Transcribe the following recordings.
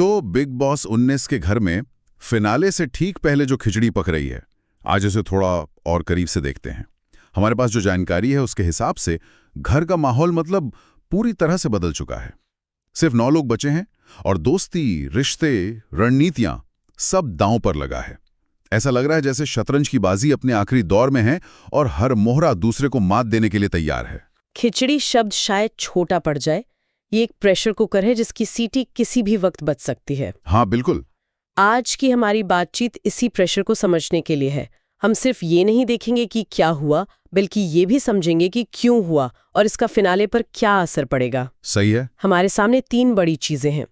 तो big boss 19 के घर में फिनाले से ठीक पहले जो खिचड़ी पक रही है, आज उसे थोड़ा और करीब से देखते हैं। हमारे पास जो जानकारी है उसके हिसाब से घर का माहौल मतलब पूरी तरह से बदल चुका है। सिर्फ 9 लोग बचे हैं और दोस्ती, रिश्ते, रणनीतियां सब दांव पर लगा है। ऐसा लग रहा है जैसे शतरंज की बाजी अपने आखिरी दौर में है और हर मोहरा दूसरे को मात देने के लिए तैयार है। खिचड़ी शब्द शायद छोटा पड़ जाए। ये एक प्रेशर कुकर है जिसकी सीटी किसी भी वक्त बच सकती है। हाँ बिल्कुल। आज की हमारी बातचीत इसी प्रेशर को समझने के लिए है। हम सिर्फ ये नहीं देखेंगे कि क्या हुआ, बल्कि ये भी समझेंगे कि क्यों हुआ और इसका फिनाले पर क्या असर पड़ेगा। सही है। हमारे सामने 3 बड़ी चीजें हैं।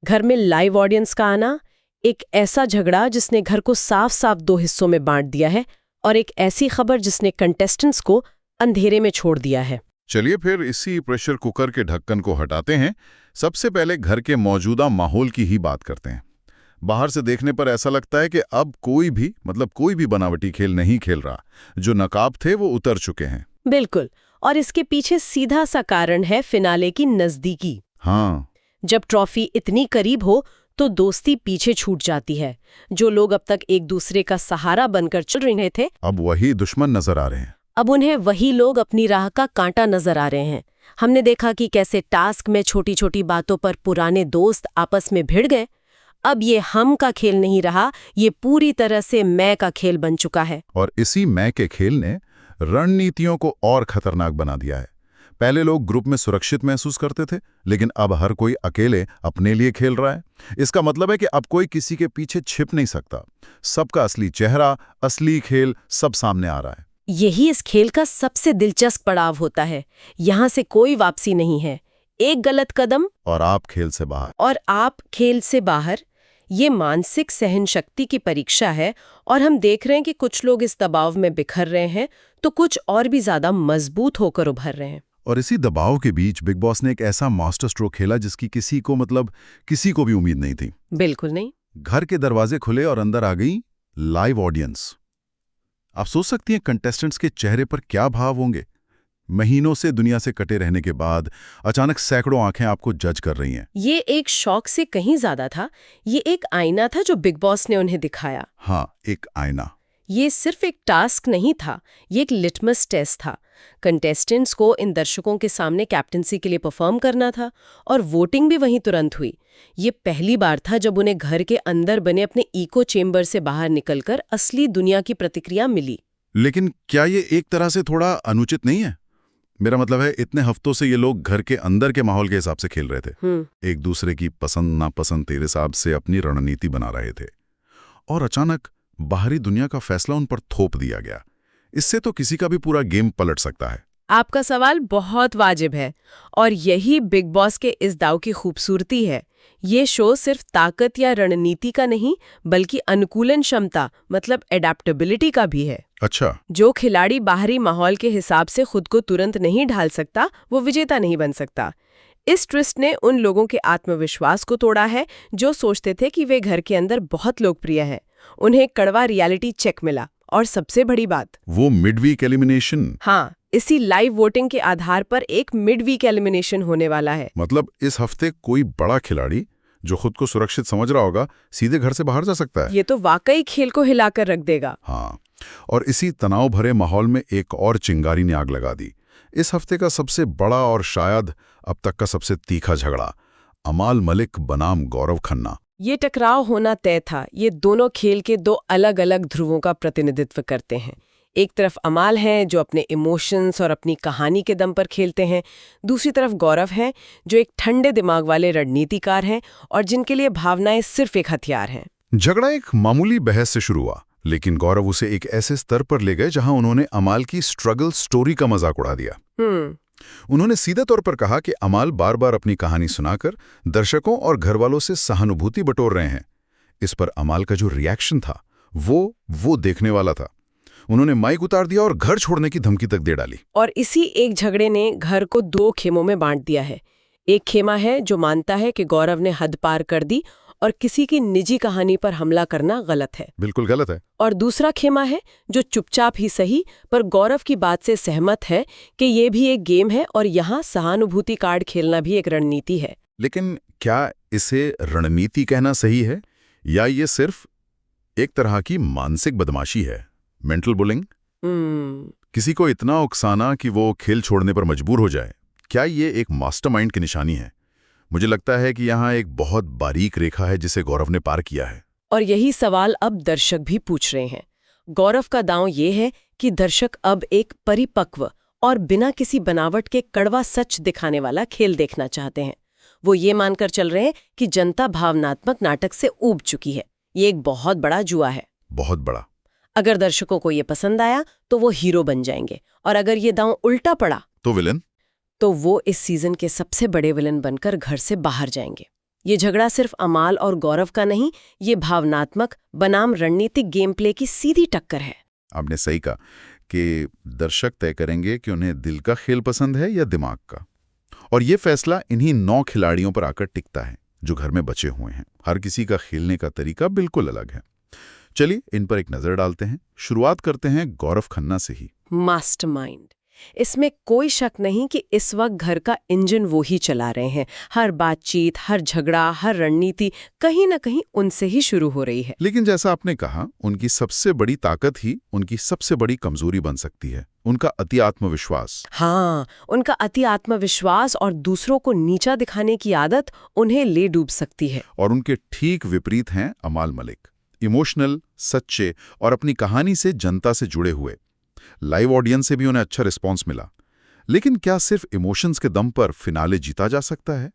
घर में लाइव ऑडियंस का आना, एक ऐसा झगड़ा जिसने घर को साफ साफ 2 हिस्सों में बांट दिया है, और एक ऐसी खबर जिसने कंटेस्टेंट्स को अंधेरे में छोड़ दिया है। चलिए फिर इसी प्रेशर कुकर के ढक्कन को हटाते हैं। सबसे पहले घर के मौजूदा माहौल की ही बात करते हैं। बाहर से देखने पर ऐसा लगता है कि अब कोई भी बनावटी खेल नहीं खेल रहा। जो नकाब थे वो उतर चुके हैं। बिल्कुल, और इसके पीछे सीधा सा कारण है फिनाले की नजदीकी। हाँ, जब ट्रॉफी इतनी करीब हो तो दोस्ती पीछे छूट जाती है। जो लोग अब तक एक दूसरे का सहारा बनकर चल रहे थे, अब वही दुश्मन नजर आ रहे हैं। अब उन्हें वही लोग अपनी राह का कांटा नजर आ रहे हैं। हमने देखा कि कैसे टास्क में छोटी छोटी बातों पर पुराने दोस्त आपस में भिड़ गए। अब ये हम का खेल नहीं रहा, ये पूरी तरह से मैं का खेल बन चुका है। और इसी मैं के खेल ने रणनीतियों को और खतरनाक बना दिया है। पहले लोग ग्रुप में सुरक्षित महसूस करते थे, लेकिन अब हर कोई अकेले अपने लिए खेल रहा है। इसका मतलब है कि अब कोई किसी के पीछे छिप नहीं सकता। सबका असली चेहरा, असली खेल सब सामने आ रहा है। यही इस खेल का सबसे दिलचस्प पड़ाव होता है। यहाँ से कोई वापसी नहीं है। एक गलत कदम और आप खेल से बाहर। ये मानसिक सहन शक्ति की परीक्षा है, और हम देख रहे हैं कि कुछ लोग इस दबाव में बिखर रहे हैं तो कुछ और भी ज्यादा मजबूत होकर उभर रहे हैं। और इसी दबाव के बीच बिग बॉस ने एक ऐसा मास्टर स्ट्रोक खेला जिसकी किसी को भी उम्मीद नहीं थी। बिल्कुल नहीं। घर के दरवाजे खुले और अंदर आ गई लाइव ऑडियंस। आप सोच सकती हैं कंटेस्टेंट्स के चेहरे पर क्या भाव होंगे। महीनों से दुनिया से कटे रहने के बाद अचानक सैकड़ों आंखें आपको जज कर रही हैं। ये एक शौक से कहीं ज्यादा था। ये एक आईना था जो बिग बॉस ने उन्हें दिखाया। हाँ, एक आईना। ये सिर्फ एक टास्क नहीं था, ये एक लिटमस टेस्ट था। कंटेस्टेंट्स को इन दर्शकों के सामने कैप्टनसी के लिए परफॉर्म करना था, और वोटिंग भी वहीं तुरंत हुई। ये पहली बार था जब उन्हें घर के अंदर बने अपने इको चेम्बर से बाहर निकलकर असली दुनिया की प्रतिक्रिया मिली। लेकिन क्या ये एक तरह से थोड़ा अनुचित नहीं है? मेरा मतलब है, इतने हफ्तों से ये लोग घर के अंदर के माहौल के हिसाब से खेल रहे थे। एक दूसरे की पसंद नापसंद तेरे हिसाब से अपनी रणनीति बना रहे थे, और अचानक बाहरी दुनिया का फैसला उन पर थोप दिया गया। इससे तो किसी का भी पूरा गेम पलट सकता है। आपका सवाल बहुत वाजिब है, और यही बिग बॉस के इस दाव की खूबसूरती है। ये शो सिर्फ ताकत या रणनीति का नहीं, बल्कि अनुकूलन क्षमता मतलब एडेप्टेबिलिटी का भी है। अच्छा। जो खिलाड़ी बाहरी माहौल के हिसाब से खुद को तुरंत नहीं ढाल सकता, वो विजेता नहीं बन सकता। इस ट्विस्ट ने उन लोगों के आत्मविश्वास को तोड़ा है जो सोचते थे कि वे घर के अंदर बहुत लोकप्रिय हैं। उन्हें कड़वा रियलिटी चेक मिला, और सबसे बड़ी बात, वो मिडवीक एलिमिनेशन। हाँ, इसी लाइव वोटिंग के आधार पर एक मिडवीक एलिमिनेशन होने वाला है। मतलब इस हफ्ते कोई बड़ा खिलाड़ी जो खुद को सुरक्षित समझ रहा होगा, सीधे घर से बाहर जा सकता है। ये तो वाकई खेल को हिलाकर रख देगा। हाँ, और इसी तनाव भरे माहौल में एक और चिंगारी ने आग लगा दी। इस हफ्ते का सबसे बड़ा और शायद अब तक का सबसे तीखा झगड़ा, अमाल मलिक बनाम गौरव खन्ना। ये टकराव होना तय था। ये दोनों खेल के 2 अलग अलग ध्रुवों का प्रतिनिधित्व करते हैं। एक तरफ अमाल हैं जो अपने इमोशंस और अपनी कहानी के दम पर खेलते हैं। दूसरी तरफ गौरव हैं जो एक ठंडे दिमाग वाले रणनीतिकार हैं और जिनके लिए भावनाएं सिर्फ एक हथियार हैं। झगड़ा एक मामूली बहस से शुरू हुआ, लेकिन गौरव उसे एक ऐसे स्तर पर ले गए जहां उन्होंने अमाल की स्ट्रगल स्टोरी का मजाक उड़ा दिया। उन्होंने सीधे तौर पर कहा कि अमाल बार बार अपनी कहानी सुनाकर दर्शकों और घरवालों से सहानुभूति बटोर रहे हैं। इस पर अमाल का जो रिएक्शन था वो देखने वाला था। उन्होंने माइक उतार दिया और घर छोड़ने की धमकी तक दे डाली। और इसी एक झगड़े ने घर को 2 खेमों में बांट दिया है। एक खेमा है जो मानता है कि गौरव ने हद पार कर दी और किसी की निजी कहानी पर हमला करना गलत है। बिल्कुल गलत है। और दूसरा खेमा है जो चुपचाप ही सही पर गौरव की बात से सहमत है कि ये भी एक गेम है और यहाँ सहानुभूति कार्ड खेलना भी एक रणनीति है। लेकिन क्या इसे रणनीति कहना सही है या ये सिर्फ एक तरह की मानसिक बदमाशी है, मेंटल बुलिंग? किसी को इतना उकसाना कि वो खेल छोड़ने पर मजबूर हो जाए, क्या ये एक मास्टरमाइंड की निशानी है? मुझे लगता है कि यहाँ एक बहुत बारीक रेखा है जिसे गौरव ने पार किया है। और यही सवाल अब दर्शक भी पूछ रहे हैं। गौरव का दांव ये है कि दर्शक अब एक परिपक्व और बिना किसी बनावट के कड़वा सच दिखाने वाला खेल देखना चाहते हैं। वो ये मानकर चल रहे हैं कि जनता भावनात्मक नाटक से ऊब चुकी है। ये एक बहुत बड़ा जुआ है। बहुत बड़ा। अगर दर्शकों को ये पसंद आया तो वो हीरो बन जाएंगे, और अगर ये दांव उल्टा पड़ा तो विलन? तो वो इस सीजन के सबसे बड़े विलन बनकर घर से बाहर जाएंगे। ये झगड़ा सिर्फ अमाल और गौरव का नहीं, ये भावनात्मक बनाम रणनीतिक गेम प्ले की सीधी टक्कर है। आपने सही कहा कि दर्शक तय करेंगे कि उन्हें दिल का खेल पसंद है या दिमाग का, और ये फैसला इन्हीं 9 खिलाड़ियों पर आकर टिकता है जो घर में बचे हुए हैं। हर किसी का खेलने का तरीका बिल्कुल अलग है। चलिए इन पर एक नजर डालते हैं। शुरुआत करते हैं गौरव खन्ना से ही। मास्टरमाइंड। इसमें कोई शक नहीं कि इस वक्त घर का इंजन वो ही चला रहे हैं। हर बातचीत, हर झगड़ा, हर रणनीति कहीं ना कहीं उनसे ही शुरू हो रही है। लेकिन जैसा आपने कहा, उनकी सबसे बड़ी ताकत ही उनकी सबसे बड़ी कमजोरी बन सकती है, उनका अति आत्मविश्वास। हाँ, उनका अति आत्मविश्वास और दूसरों को नीचा दिखाने की आदत उन्हें ले डूब सकती है। और उनके ठीक विपरीत हैं अमाल मलिक, इमोशनल, सच्चे और अपनी कहानी से जनता से जुड़े हुए। लाइव ऑडियंस से भी उन्हें अच्छा रिस्पांस मिला। लेकिन क्या सिर्फ इमोशंस के दम पर फिनाले जीता जा सकता है?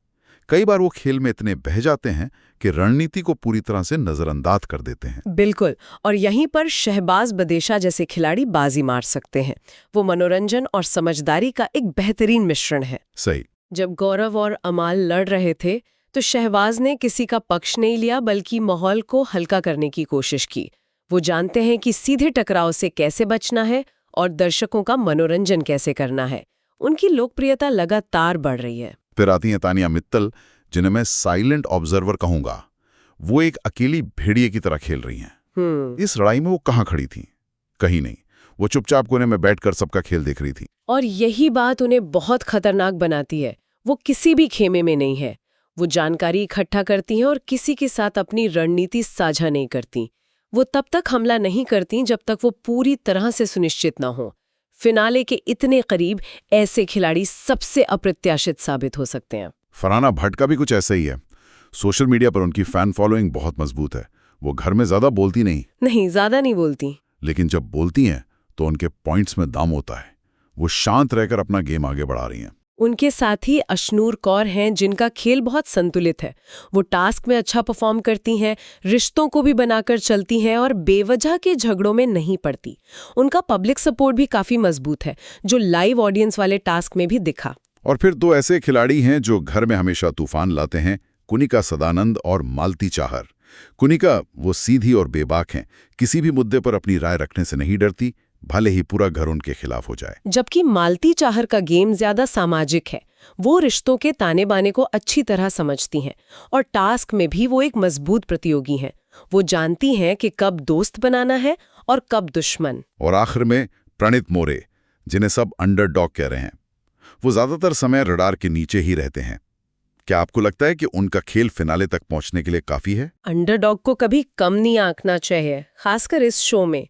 कई बार वो खेल में इतने बह जाते हैं कि रणनीति को पूरी तरह से नजरअंदाज कर देते हैं। बिल्कुल, और यहीं पर शहबाज बदेशा जैसे खिलाड़ी बाजी मार सकते हैं। वो मनोरंजन और समझदारी का एक बेहतरीन मिश्रण है। सही। जब गौरव और अमाल लड़ रहे थे तो शहबाज ने किसी का पक्ष नहीं लिया, बल्कि माहौल को हल्का करने की कोशिश की। वो जानते हैं कि सीधे टकराव से कैसे बचना है और दर्शकों का मनोरंजन कैसे करना है। उनकी लोकप्रियता लगातार बढ़ रही है। फिर आती हैं तानिया मित्तल, जिन्हें मैं साइलेंट ऑब्जर्वर कहूंगा। वो एक अकेली भेड़िए की तरह खेल रही हैं। इस लड़ाई में वो कहाँ खड़ी थी? कहीं नहीं। वो चुपचाप कोने में बैठकर सबका खेल देख रही थी। और यही बात उन्हें बहुत खतरनाक बनाती है। वो किसी भी खेमे में नहीं है। वो जानकारी इकट्ठा करती हैं और किसी के साथ अपनी रणनीति साझा नहीं करती। वो तब तक हमला नहीं करती जब तक वो पूरी तरह से सुनिश्चित न हो। फिनाले के इतने करीब ऐसे खिलाड़ी सबसे अप्रत्याशित साबित हो सकते हैं। फरहाना भट्ट का भी कुछ ऐसा ही है। सोशल मीडिया पर उनकी फैन फॉलोइंग बहुत मजबूत है। वो घर में ज्यादा बोलती नहीं, ज्यादा नहीं बोलती, लेकिन जब बोलती हैं तो उनके पॉइंट्स में दम होता है। वो शांत रहकर अपना गेम आगे बढ़ा रही हैं। उनके साथ ही अशनूर कौर हैं, जिनका खेल बहुत संतुलित है। वो टास्क में अच्छा परफॉर्म करती हैं, रिश्तों को भी बनाकर चलती हैं और बेवजह के झगड़ों में नहीं पड़ती। उनका पब्लिक सपोर्ट भी काफी मजबूत है, जो लाइव ऑडियंस वाले टास्क में भी दिखा। और फिर 2 ऐसे खिलाड़ी हैं जो घर में हमेशा तूफान लाते हैं, कुनिका सदानंद और मालती चाहर। कुनिका वो सीधी और बेबाक हैं, किसी भी मुद्दे पर अपनी राय रखने से नहीं डरती, भले ही पूरा घर उनके खिलाफ हो जाए। जबकि मालती चाहर का गेम ज्यादा सामाजिक है। वो रिश्तों के ताने बाने को अच्छी तरह समझती हैं और टास्क में भी वो एक मजबूत प्रतियोगी हैं। वो जानती हैं कि कब दोस्त बनाना है और कब दुश्मन। और आखिर में प्रणीत मोरे, जिन्हें सब अंडरडॉग कह रहे हैं। वो ज्यादातर समय रडार के नीचे ही रहते हैं। क्या आपको लगता है कि उनका खेल फिनाले तक पहुंचने के लिए काफी है? अंडरडॉग को कभी कम नहीं आंकना चाहिए, खासकर इस शो में।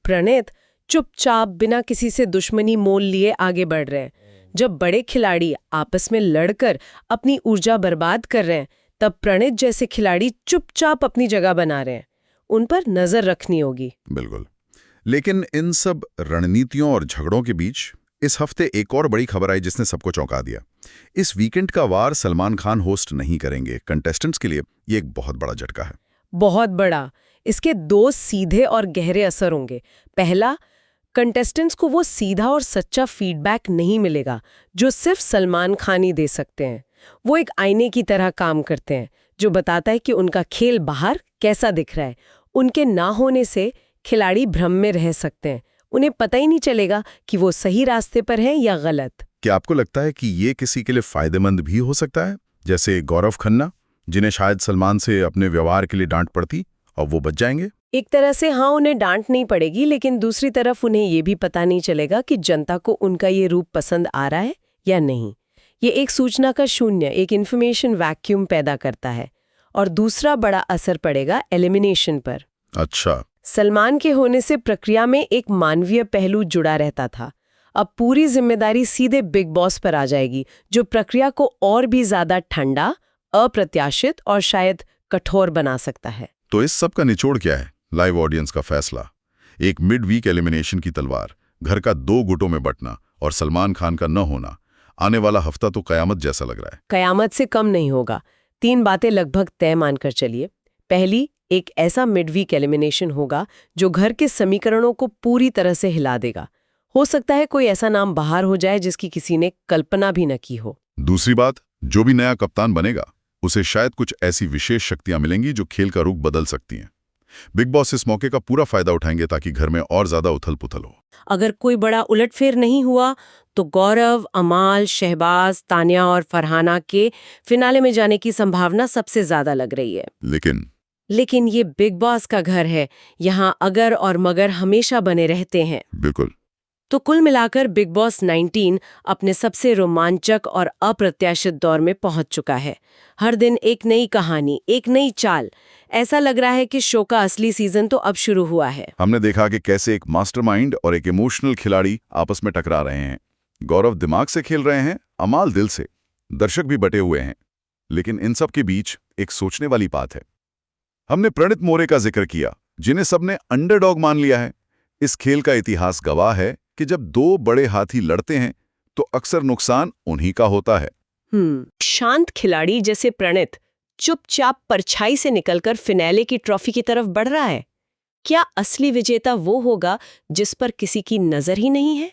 प्रणीत चुपचाप बिना किसी से दुश्मनी मोल लिए आगे बढ़ रहे हैं। जब बड़े खिलाड़ी आपस में लड़कर अपनी ऊर्जा बर्बाद कर रहे हैं, तब प्रणीत जैसे खिलाड़ी चुपचाप अपनी जगह बना रहे हैं। उन पर नजर रखनी होगी। बिल्कुल। लेकिन इन सब रणनीतियों और झगड़ों के बीच इस हफ्ते एक और बड़ी खबर आई जिसने सबको चौंका दिया। इस वीकेंड का वार सलमान खान होस्ट नहीं करेंगे। कंटेस्टेंट्स के लिए ये एक बहुत बड़ा झटका है। बहुत बड़ा। इसके 2 सीधे और गहरे असर होंगे। पहला, कंटेस्टेंट्स को वो सीधा और सच्चा फीडबैक नहीं मिलेगा जो सिर्फ सलमान खान ही दे सकते हैं। वो एक आईने की तरह काम करते हैं जो बताता है कि उनका खेल बाहर कैसा दिख रहा है। उनके ना होने से खिलाड़ी भ्रम में रह सकते हैं। उन्हें पता ही नहीं चलेगा कि वो सही रास्ते पर हैं या गलत। क्या आपको लगता है कि ये किसी के लिए फायदेमंद भी हो सकता है, जैसे गौरव खन्ना, जिन्हें शायद सलमान से अपने व्यवहार के लिए डांट पड़ती और वो बच जाएंगे? एक तरह से हाँ, उन्हें डांट नहीं पड़ेगी, लेकिन दूसरी तरफ उन्हें ये भी पता नहीं चलेगा कि जनता को उनका ये रूप पसंद आ रहा है या नहीं। ये एक सूचना का शून्य, एक इन्फॉर्मेशन वैक्यूम पैदा करता है। और दूसरा बड़ा असर पड़ेगा एलिमिनेशन पर। अच्छा। सलमान के होने से प्रक्रिया में एक मानवीय पहलू जुड़ा रहता था। अब पूरी जिम्मेदारी सीधे बिग बॉस पर आ जाएगी, जो प्रक्रिया को और भी ज्यादा ठंडा, अप्रत्याशित और शायद कठोर बना सकता है। तो इस सब का निचोड़ क्या है? लाइव ऑडियंस का फैसला, एक मिड वीक एलिमिनेशन की तलवार, घर का 2 गुटों में बंटना और सलमान खान का न होना। आने वाला हफ्ता तो कयामत जैसा लग रहा है। कयामत से कम नहीं होगा। 3 बातें लगभग तय मानकर चलिए। पहली, एक ऐसा मिड वीक एलिमिनेशन होगा जो घर के समीकरणों को पूरी तरह से हिला देगा। हो सकता है कोई ऐसा नाम बाहर हो जाए जिसकी किसी ने कल्पना भी न की हो। दूसरी बात, जो भी नया कप्तान बनेगा उसे शायद कुछ ऐसी विशेष शक्तियां मिलेंगी जो खेल का रुख बदल सकती हैं। बिग बॉस इस मौके का पूरा फायदा उठाएंगे ताकि घर में और ज्यादा उथल-पुथल हो। अगर कोई बड़ा उलटफेर नहीं हुआ तो गौरव, अमाल, शहबाज, तान्या और फरहाना के फिनाले में जाने की संभावना सबसे ज्यादा लग रही है। लेकिन ये बिग बॉस का घर है, यहाँ अगर और मगर हमेशा बने रहते हैं। बिल्कुल। तो कुल मिलाकर बिग बॉस 19 अपने सबसे रोमांचक और अप्रत्याशित दौर में पहुंच चुका है। हर दिन एक नई कहानी, एक नई चाल। ऐसा लग रहा है कि शो का असली सीजन तो अब शुरू हुआ है। हमने देखा कि कैसे एक मास्टरमाइंड और एक इमोशनल खिलाड़ी आपस में टकरा रहे हैं। गौरव दिमाग से खेल रहे हैं, अमाल दिल से। दर्शक भी बटे हुए हैं। लेकिन इन सब के बीच एक सोचने वाली बात है। हमने प्रणीत मोरे का जिक्र किया, जिन्हें सबने अंडरडॉग मान लिया है। इस खेल का इतिहास गवाह है कि जब 2 बड़े हाथी लड़ते हैं तो अक्सर नुकसान उन्हीं का होता है। शांत खिलाड़ी जैसे प्रणीत चुपचाप परछाई से निकलकर फिनाले की ट्रॉफी की तरफ बढ़ रहा है। क्या असली विजेता वो होगा जिस पर किसी की नजर ही नहीं है?